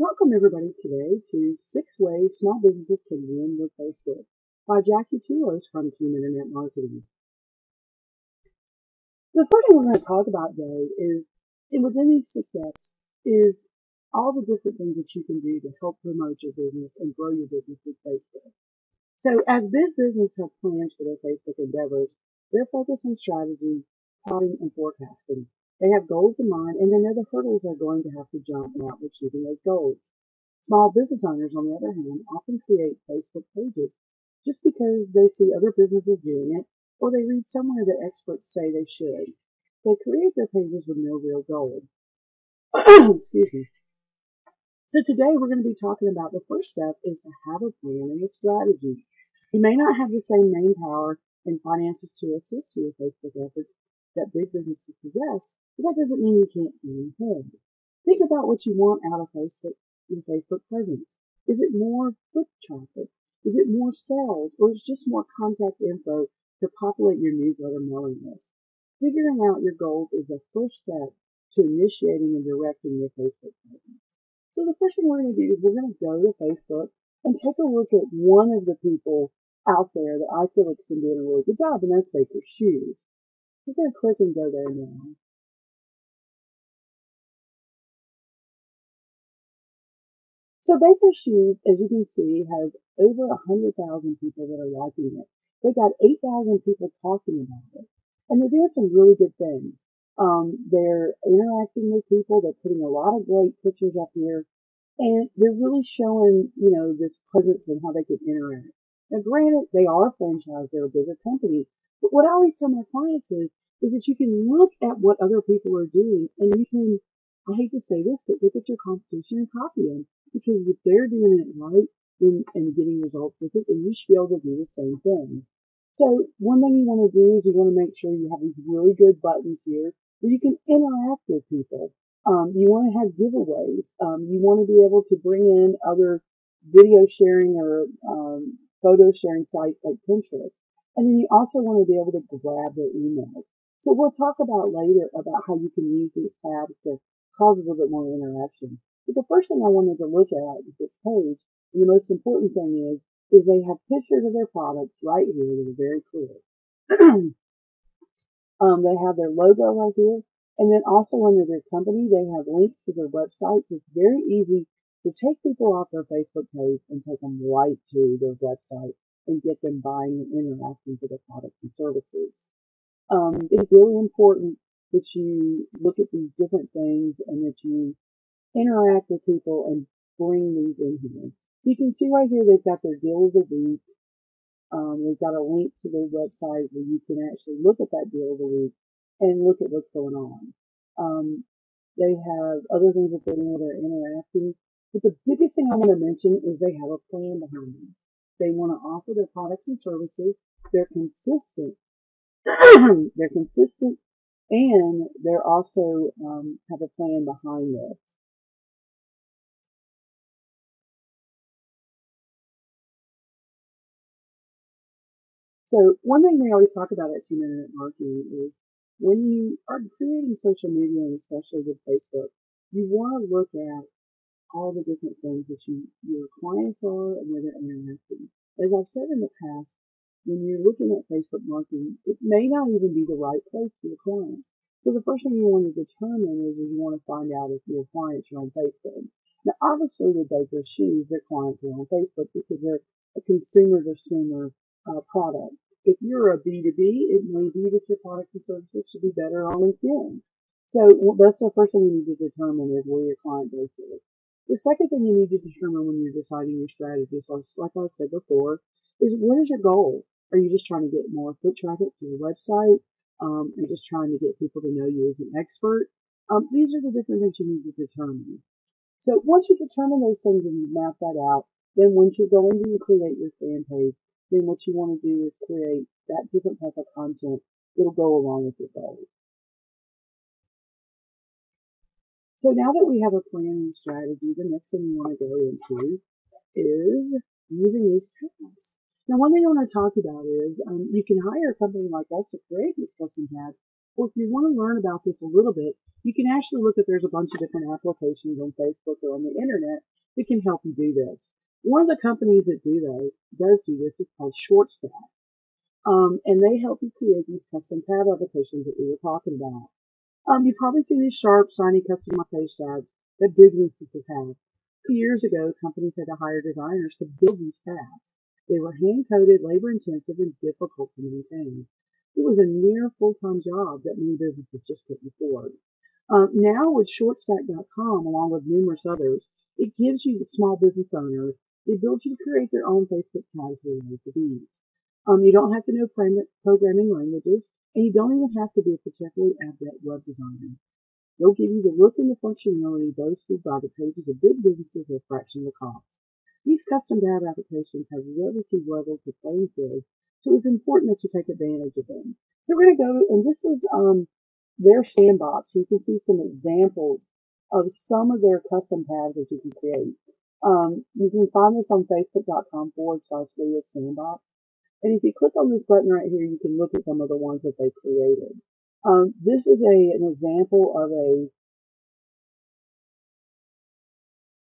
Welcome everybody today to 6 Ways Small Businesses Can Win with Facebook by Jackie Tulos from Team Internet Marketing. The first thing we're going to talk about today is, and within these 6 steps, is all the different things that you can do to help promote your business and grow your business with Facebook. So as businesses have plans for their Facebook endeavors, they're focused on strategy, plotting, and forecasting. They have goals in mind and they know the hurdles they're going to have to jump in achieving those goals. Small business owners, on the other hand, often create Facebook pages just because they see other businesses doing it or they read somewhere that experts say they should. They create their pages with no real goal. Excuse me. So today we're going to be talking about the first step is to have a plan and a strategy. You may not have the same manpower and finances to assist you with Facebook efforts that big businesses possess, but that doesn't mean you can't plan ahead. Think about what you want out of Facebook, your Facebook presence. Is it more foot traffic? Is it more sales? Or is it just more contact info to populate your newsletter mailing list? Figuring out your goals is the first step to initiating and directing your Facebook presence. So the first thing we're going to do is we're going to go to Facebook and take a look at one of the people out there that I feel has been doing a really good job, and that's Baker Shoes. We're going to click and go there now. So Baker Shoes, as you can see, has over 100,000 people that are liking it. They've got 8,000 people talking about it, and they're doing some really good things. They're interacting with people. They're putting a lot of great pictures up here. And they're really showing, this presence and how they can interact. Now, granted, they are franchised, they're a bigger company. But what I always tell my clients is that you can look at what other people are doing and you can, I hate to say this, but look at your competition and copy them. Because if they're doing it right and getting results with it, then you should be able to do the same thing. So one thing you want to do is you want to make sure you have these really good buttons here where you can interact with people. You want to have giveaways. You want to be able to bring in other video sharing or photo sharing sites like Pinterest. And then you also want to be able to grab their emails. So we'll talk about later about how you can use these tabs to cause a little bit more interaction. But the first thing I wanted to look at with this page, and the most important thing is they have pictures of their products right here that are very clear. They have their logo right here. And then also under their company, they have links to their websites. It's very easy to take people off their Facebook page and take them right to their website and get them buying and interacting with their products and services. It's really important that you look at these different things and that you interact with people and bring these in here. So you can see right here they've got their deal of the week. They've got a link to their website where you can actually look at that deal of the week and look at what's going on. They have other things that they're doing that are interacting. But the biggest thing I want to mention is they have a plan behind them. They want to offer their products and services. They're consistent. They're consistent, and they're also have a plan behind this. So one thing we always talk about at Team Internet Marketing is when you are creating social media, and especially with Facebook, you want to look at all the different things that your clients are and where they're interacting. As I've said in the past, when you're looking at Facebook marketing, it may not even be the right place for your clients. So the first thing you want to determine is you want to find out if your clients are on Facebook. Now, obviously, with Baker Shoes, their clients are on Facebook because they're a consumer-to-consumer product. If you're a B2B, it may be that your products and services should be better on LinkedIn. So that's the first thing you need to determine is where your client base is. The second thing you need to determine when you're deciding your strategy, so like I said before, is what is your goal? Are you just trying to get more foot traffic to your website? Are you just trying to get people to know you as an expert? These are the different things you need to determine. So once you determine those things and you map that out, then once you go into and create your fan page, then what you want to do is create that different type of content that'll go along with your goals. So now that we have a plan and strategy, the next thing we want to go into is using these tabs. Now, one thing I want to talk about is you can hire a company like us to create these custom tabs, or if you want to learn about this a little bit, you can actually look at there's a bunch of different applications on Facebook or on the internet that can help you do this. One of the companies that does do this is called ShortStack. And they help you create these custom tab applications that we were talking about. You've probably seen these sharp, shiny custom page tabs that big businesses have. A few years ago, companies had to hire designers to build these tabs. They were hand-coded, labor-intensive, and difficult to maintain. It was a near full-time job that many businesses just couldn't afford. Now with shortstack.com, along with numerous others, it gives you the small business owners the ability to create their own Facebook tabs with ease. You don't have to know programming languages, and you don't even have to be a particularly adept web designer. They'll give you the look and the functionality boasted by the pages of big businesses at a fraction of the cost. These custom tab applications have relatively leveled the playing field, so it's important that you take advantage of them. So we're going to go, and this is their sandbox. You can see some examples of some of their custom tabs that you can create. You can find this on facebook.com/Leah's Sandbox. And if you click on this button right here, you can look at some of the ones that they created. This is an example of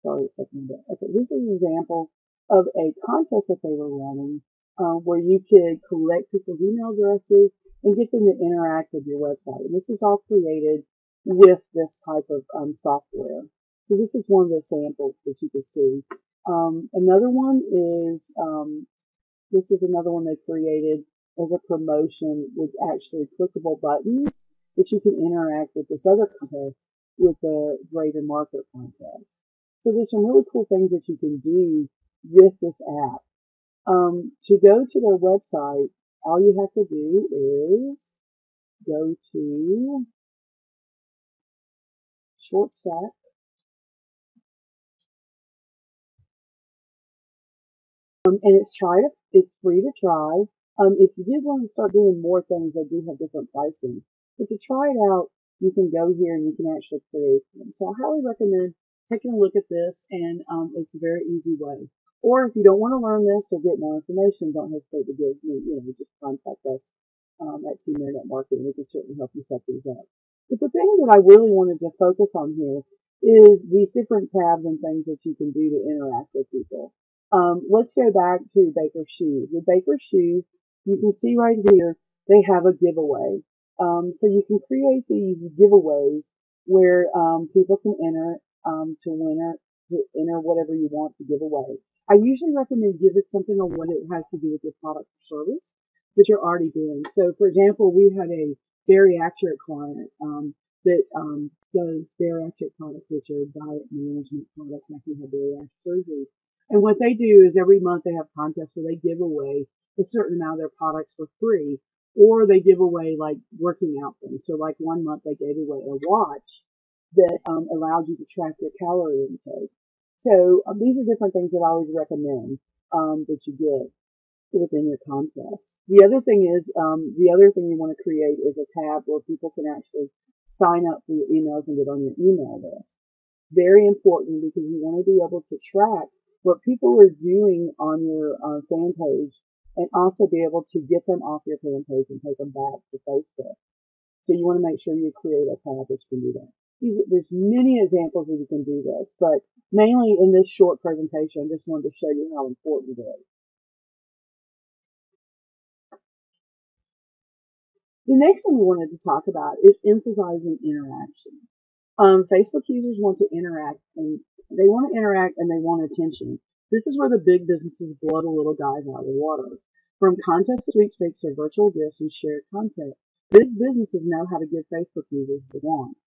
sorry, a second. Okay, this is an example of a contest that they were running where you could collect people's email addresses and get them to interact with your website. And this was all created with this type of software. So this is one of the samples that you can see. Another one is this is another one they created as a promotion with actually clickable buttons that you can interact with this other contest with the greater market contest. So there's some really cool things that you can do with this app. To go to their website, all you have to do is go to ShortStack. And it's free to try. If you did want to start doing more things, they do have different pricing. But to try it out, you can go here and you can actually create them. So I highly recommend taking a look at this, and it's a very easy way. Or if you don't want to learn this or get more information, don't hesitate to give me, just contact us at Team Internet Marketing. We can certainly help you set these up. But the thing that I really wanted to focus on here is these different tabs and things that you can do to interact with people. Let's go back to Baker's Shoes. With Baker's Shoes, you can see right here, they have a giveaway. So you can create these giveaways where people can enter to enter whatever you want to give away. I usually recommend give it something on what it has to do with your product or service that you're already doing. So, for example, we had a bariatric client does bariatric products, which are diet management products after you have bariatric surgery. And what they do is every month they have contests where they give away a certain amount of their products for free, or they give away like working out things. So like one month they gave away a watch that allows you to track your calorie intake. So these are different things that I always recommend that you get within your contests. The other thing you want to create is a tab where people can actually sign up for your emails and get on your email list. Very important because you want to be able to track what people are doing on your fan page and also be able to get them off your fan page and take them back to Facebook. So you want to make sure you create a tab that can do that. There's many examples that you can do this, but mainly in this short presentation, I just wanted to show you how important it is. The next thing we wanted to talk about is emphasizing interaction. Facebook users want to interact, and they want to interact and they want attention. This is where the big businesses blow the little guys out of the water. From contests, sweepstakes, or virtual gifts and shared content, big businesses know how to give Facebook users what they want.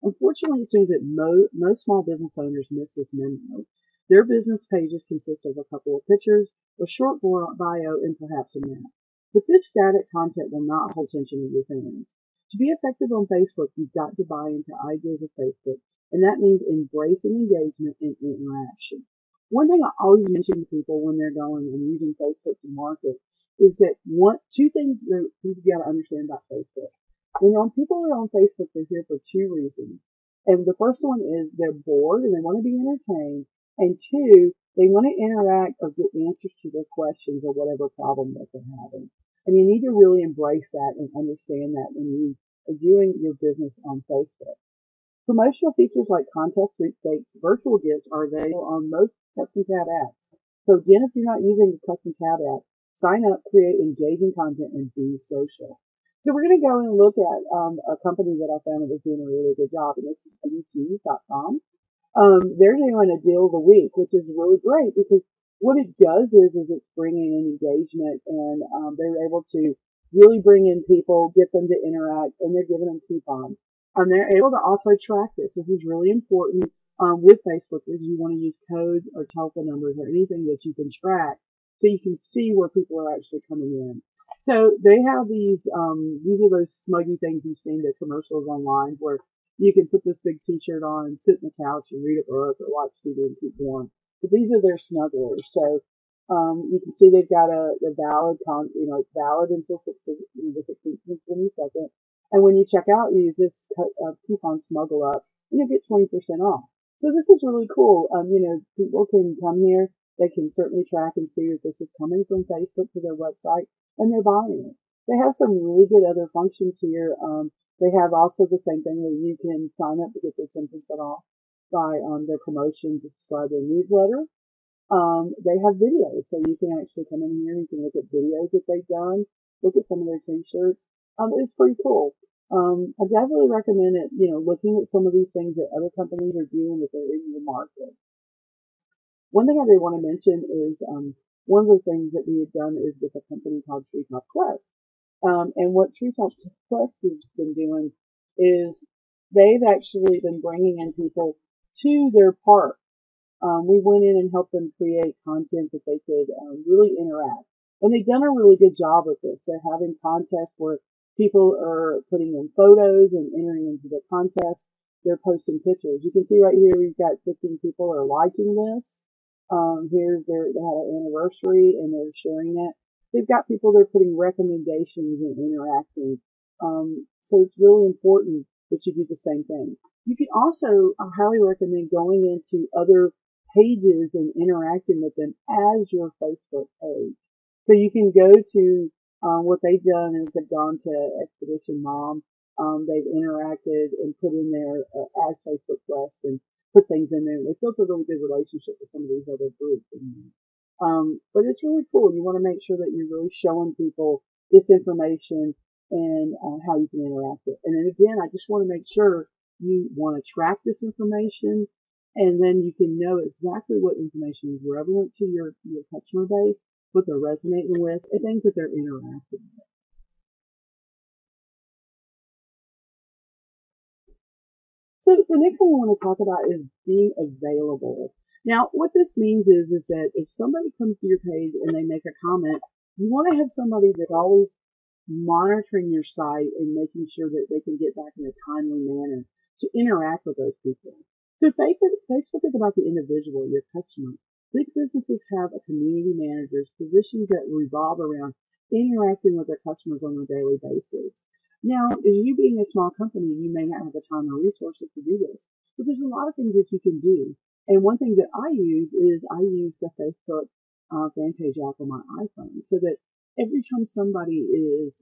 Unfortunately, it seems that most small business owners miss this memo. Their business pages consist of a couple of pictures, a short bio, and perhaps a map. But this static content will not hold attention of your fans. To be effective on Facebook, you've got to buy into ideas of Facebook, and that means embracing engagement and interaction. One thing I always mention to people when they're going and using Facebook to market is that two things that you've got to understand about Facebook. When people are on Facebook, they're here for two reasons. And the first one is they're bored and they want to be entertained. And two, they want to interact or get answers to their questions or whatever problem that they're having. And you need to really embrace that and understand that when you are doing your business on Facebook. Promotional features like contest sweepstakes, virtual gifts are available on most custom tab apps. So again, if you're not using the custom tab app, sign up, create engaging content, and be social. So we're going to go and look at a company that I found that was doing a really good job, and this is BT.com. They're doing a deal of the week, which is really great because what it does is it's bringing in engagement, and they're able to really bring in people, get them to interact, and they're giving them coupons. They're able to also track this. This is really important with Facebook because you want to use codes or telephone numbers or anything that you can track so you can see where people are actually coming in. So they have these are those smuggy things you've seen, the commercials online where you can put this big t-shirt on and sit on the couch and read a book or watch TV and keep warm. But these are their snugglers. So you can see they've got a valid it's valid until the 16th and 22nd. And when you check out, you use this coupon smuggle up and you'll get 20% off. So this is really cool. People can come here. They can certainly track and see that this is coming from Facebook to their website and they're buying it. They have some really good other functions here. They have also the same thing where you can sign up to get their 10% off by their promotion to subscribe to their newsletter. They have videos, so you can actually come in here and you can look at videos that they've done, look at some of their t-shirts. It's pretty cool. I definitely recommend it, looking at some of these things that other companies are doing that they're in your market. One thing I did want to mention is one of the things that we had done is with a company called Treetop Quest. And what Treetop Quest has been doing is they've actually been bringing in people to their park. We went in and helped them create content that they could really interact. And they've done a really good job with this. They're having contests where people are putting in photos and entering into the contest. They're posting pictures. You can see right here we've got 15 people are liking this. Here's they had an anniversary and they're sharing it. They've got people that are putting recommendations and interacting. So it's really important that you do the same thing. You can also, I highly recommend going into other pages and interacting with them as your Facebook page. So you can go to what they've done is they've gone to Expedition Mom. They've interacted and put in there as Facebook Quest and put things in there. They built a really good relationship with some of these other groups. But it's really cool. You want to make sure that you're really showing people this information and how you can interact with it. And then again, I just want to make sure you want to track this information and then you can know exactly what information is relevant to your customer base, what they're resonating with, and things that they're interacting with. So the next thing I want to talk about is being available. Now, what this means is that if somebody comes to your page and they make a comment, you want to have somebody that's always monitoring your site and making sure that they can get back in a timely manner to interact with those people. So Facebook is about the individual, your customer. Big businesses have a community managers, positions that revolve around interacting with their customers on a daily basis. Now, as you being a small company, you may not have the time or resources to do this, but there's a lot of things that you can do. And one thing that I use is I use the Facebook fan page app on my iPhone so that every time somebody is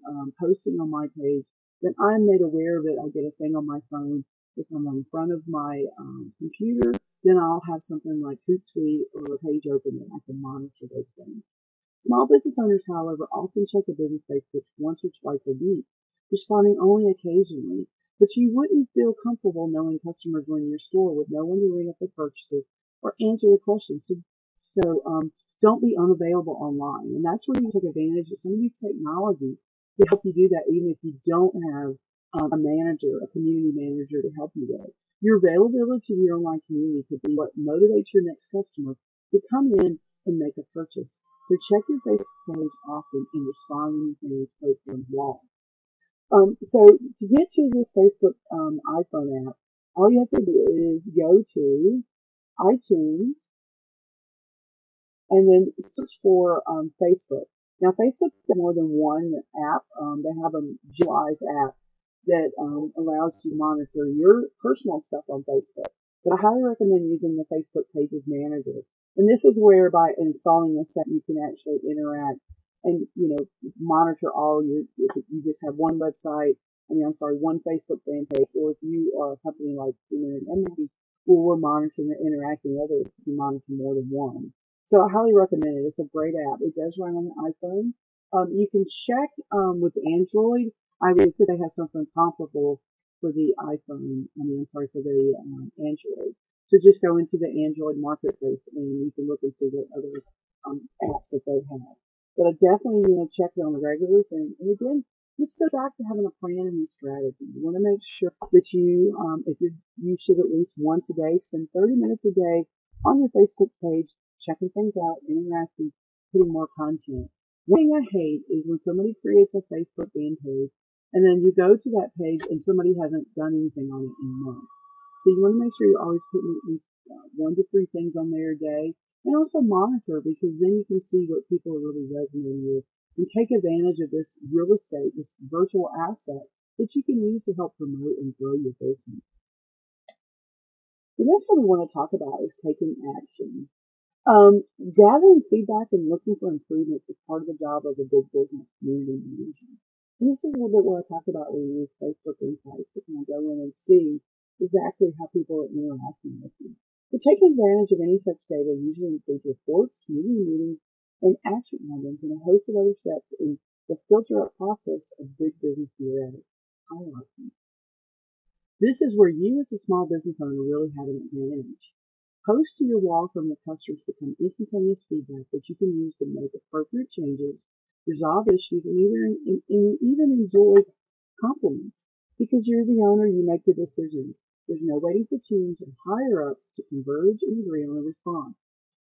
posting on my page, then I'm made aware of it. I get a thing on my phone. If I'm in front of my computer, then I'll have something like Hootsuite or a page open that I can monitor those things. Small business owners, however, often check a business Facebook once or twice a week, responding only occasionally. But you wouldn't feel comfortable knowing customers were in your store with no one to ring up the purchases or answer the questions. So don't be unavailable online. And that's where you take advantage of some of these technologies to help you do that, even if you don't have a manager, a community manager to help you with. Your availability to your online community could be what motivates your next customer to come in and make a purchase. So check your Facebook page often and respond when your fans post on the wall. So to get to this Facebook iPhone app, all you have to do is go to iTunes and then search for Facebook. Now, Facebook has more than one app. They have a GIS app that allows you to monitor your personal stuff on Facebook. But I highly recommend using the Facebook Pages Manager. And this is where by installing this app, you can actually interact and, monitor all if you just have one website I'm sorry, one Facebook fan page, or if you are a company like Energy, where we're monitoring and interacting with others, you can monitor more than one. So I highly recommend it. It's a great app. It does run on the iPhone. You can check with Android. I believe that they have something comparable for the iPhone. I'm sorry, for the Android. So just go into the Android marketplace and you can look and see what other apps that they have. But I definitely check it on a regular thing. And again, this goes back to having a plan and a strategy. You want to make sure that if you should at least once a day spend 30 minutes a day on your Facebook page, checking things out, interacting, putting more content. One thing I hate is when somebody creates a Facebook fan page and then you go to that page and somebody hasn't done anything on it in months. So you want to make sure you're always putting at least 1 to 3 things on there a day, and also monitor, because then you can see what people are really resonating with and take advantage of this real estate, this virtual asset that you can use to help promote and grow your business. The next one we want to talk about is taking action. Gathering feedback and looking for improvements is part of the job of a big business community manager. And this is a little bit what I talked about when we use Facebook Insights to kind of go in and see exactly how people are interacting with you. But taking advantage of any such data usually includes reports, community meetings, and action items, and a host of other steps in the filter up process of big business bureaucratic hierarchy. This is where you as a small business owner really have an advantage. Posts to your wall from your customers become instantaneous feedback that you can use to make appropriate changes, resolve issues, and even enjoy compliments. Because you're the owner, you make the decisions. There's no waiting for teams or higher ups to converge and agree on a response.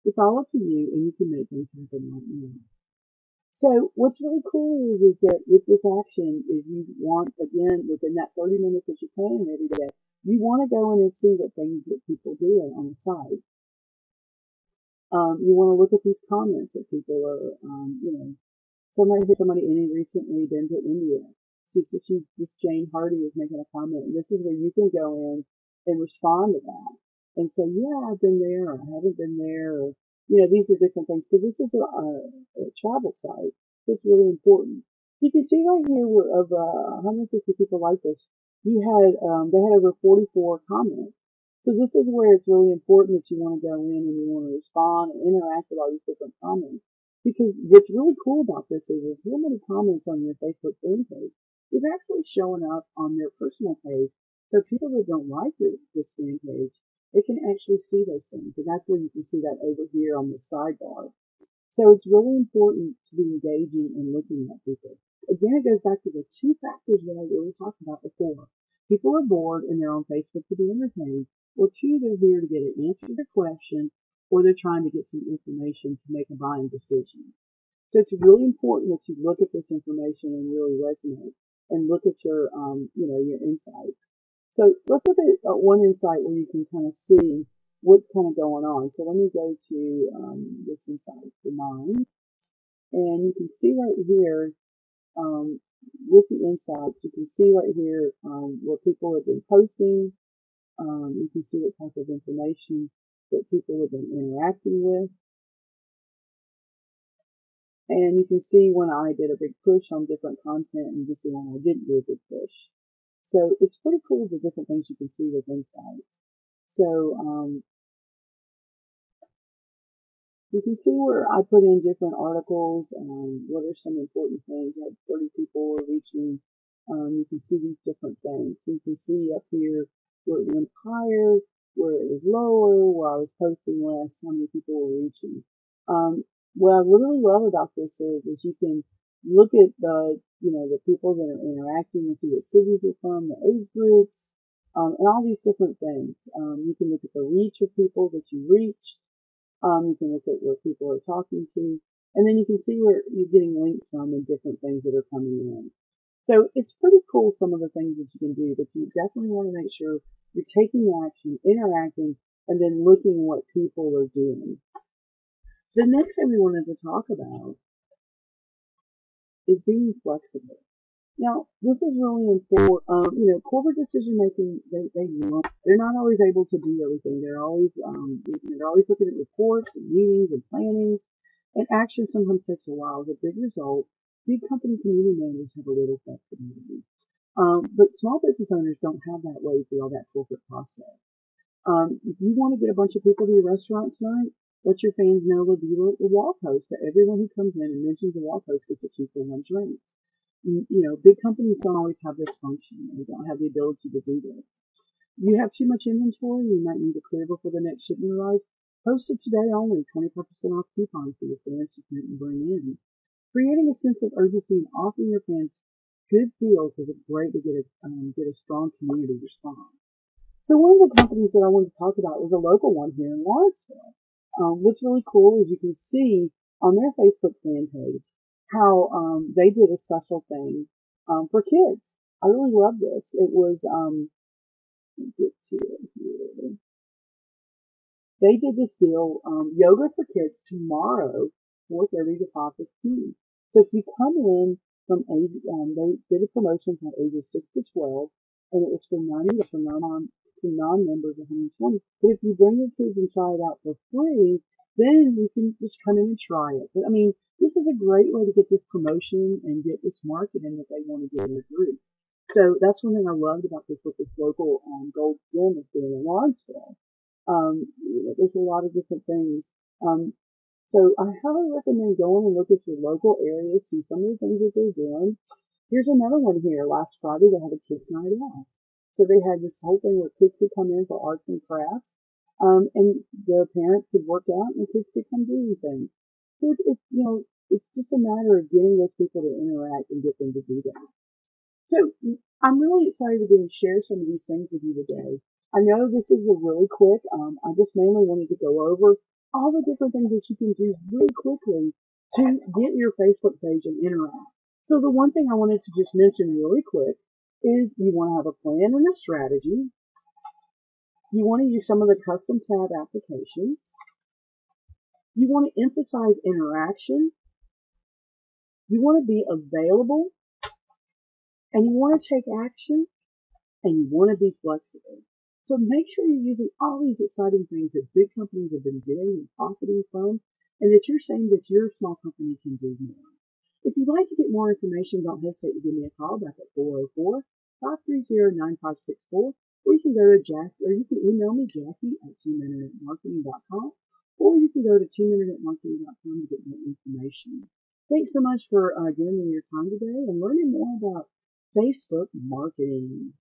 It's all up to you, and you can make things happen right now. So what's really cool is that with this action is you want, again, within that 30 minutes that you plan every day, you want to go in and see what things that people do on the site. You want to look at these comments that people are, somebody recently been to India. This Jane Hardy is making a comment, and this is where you can go in and respond to that and say, yeah, I've been there, or I haven't been there, or these are different things. So this is a travel site. It's really important. You can see right here where of 150 people like this, they had over 44 comments. So this is where it's really important that you want to go in and you want to respond and interact with all these different comments. Because what's really cool about this is how many comments on your Facebook fan page is actually showing up on their personal page. So people that don't like this fan page, they can actually see those things. And that's where you can see that over here on the sidebar. So it's really important to be engaging and looking at people. Again, it goes back to the 2 factors that I really talked about before. People are bored and they're on Facebook to be entertained, or 2, they're here to get an answer to their question, or they're trying to get some information to make a buying decision. So it's really important that you look at this information and really resonate and look at your insights. So let's look at one insight where you can kind of see what's kind of going on. So let me go to this insight for mine. And you can see right here, with the insights, you can see right here what people have been posting. You can see what type of information that people have been interacting with. And you can see when I did a big push on different content, and you can see when I didn't do a big push. So it's pretty cool the different things you can see with insights. So you can see where I put in different articles, what are some important things. I had 30 people were reaching. You can see these different things. You can see up here where it went higher, where it was lower, where I was posting less, how many people were reaching. What I really love about this is you can look at the people that are interacting and see what cities they're from, the age groups, and all these different things. You can look at the reach of people that you reach. You can look at where people are talking to, and then you can see where you're getting links from and different things that are coming in. So it's pretty cool, some of the things that you can do, but you definitely want to make sure you're taking action, interacting, and then looking what people are doing. The next thing we wanted to talk about is being flexible. Now, this is really important. Corporate decision making, they're not always able to do everything. They're always looking at reports and meetings and plannings, and action sometimes takes a while. As a big result, big company community managers have a little flexibility. But small business owners don't have that way through all that corporate process. If you want to get a bunch of people to your restaurant tonight, let your fans know they'll be the wall post that everyone who comes in and mentions the wall post gets a 2-for-1 drink. Big companies don't always have this function. They don't have the ability to do this. You have too much inventory, you might need to clear before the next shipment arrives. Post it today only, 25% off coupons for your fans to print and bring in. Creating a sense of urgency and offering your fans good deals is a great to get a strong community response. So one of the companies that I wanted to talk about was a local one here in Lawrenceville. What's really cool is you can see on their Facebook fan page how they did a special thing for kids. I really love this. It was let me get to it here. They did this deal, yoga for kids tomorrow, 4:30 to 5:15. So if you come in from age, they did a promotion from ages 6 to 12, and it was for $90 for non-members, 120. But if you bring your kids and try it out for free, then you can just come in and try it. But I mean, this is a great way to get this promotion and get this marketing that they want to get in the group. So that's one thing I loved about this with this local Gold Gym that's doing in Lawrenceville. There's a lot of different things. Um, so I highly recommend going and look at your local area, see some of the things that they're doing. Here's another one here. Last Friday they had a kids night out. So they had this whole thing where kids could come in for arts and crafts, and the parents could work out and the kids could come do things. So it's just a matter of getting those people to interact and get them to do that. So I'm really excited to be able to share some of these things with you today. I know this is a really quick. I just mainly wanted to go over all the different things that you can do really quickly to get your Facebook page and interact. So the one thing I wanted to just mention really quick is you want to have a plan and a strategy. You want to use some of the custom tab applications. You want to emphasize interaction. You want to be available, and you want to take action, and you want to be flexible. So make sure you're using all these exciting things that big companies have been doing and profiting from, and that you're saying that your small company can do more. If you'd like to get more information, don't hesitate to give me a call back at 404-530-9564, or you can go to you can email me, Jackie at teaminternetmarketing.com, or you can go to teaminternetmarketing.com to get more information. Thanks so much for giving me your time today and learning more about Facebook marketing.